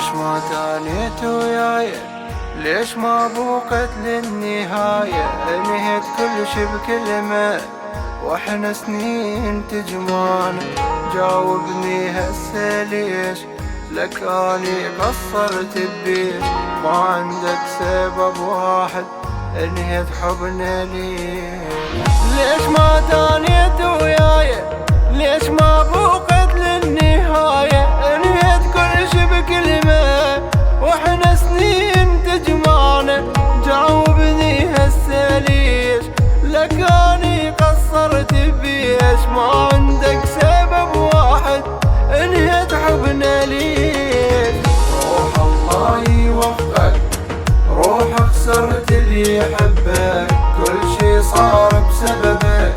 ليش ما تانيت وياي؟ ليش ما بوقت للنهاية؟ انهيت كل شي بكلمة واحنا سنين تجمعنا. جاوبني هسه ليش؟ لك اني قصرت بيش؟ ما عندك سبب واحد انهيت حبنا ليش؟ ليش ما تانيت وياي؟ ليش ما بوقت للنهاية؟ انهيت كل شي بكلمة واحنا سنين تجمعنا. جاوبني هسه ليش؟ لك اني قصرت بيش؟ ما عندك سبب واحد انهيت حبنا ليش؟ روح الله يوفقك، روح خسرت اللي يحبك، كل شي صار بسببك،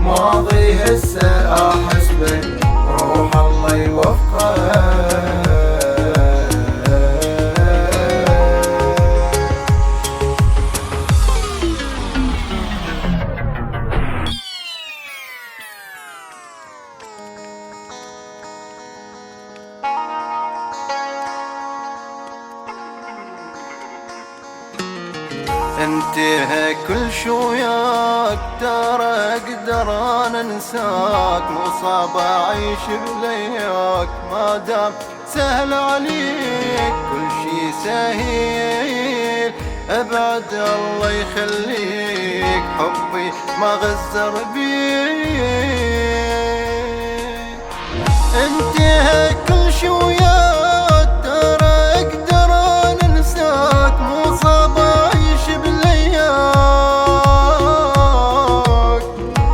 ماضي هسه احسبك. روح الله يوفقك. انتهى كل شي وياك، ترى اقدر انا انساك، مو صعب اعيش بلياك ما دام سهل عليك. كل شي سهل ابعد الله يخليك، حبي ما غزر بيك. انتهى كل شي وياك، ترى اقدر انا انساك، مو صعب اعيش بلياك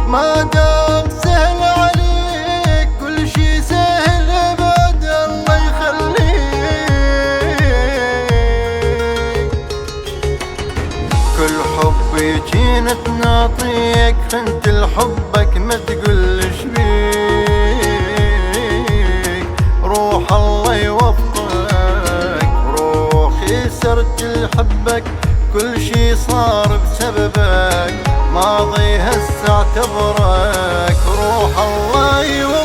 ما دام سهل عليك. كل شي سهل ابعد الله يخليك. كل حبي جينا نعطيك، انت لحبك ما تقولش بيك. روح الله يوفقك، روحي صرت لحبك، كل شي صار بسببك، ماضي هسه اعتبرك. روح الله يوفقك.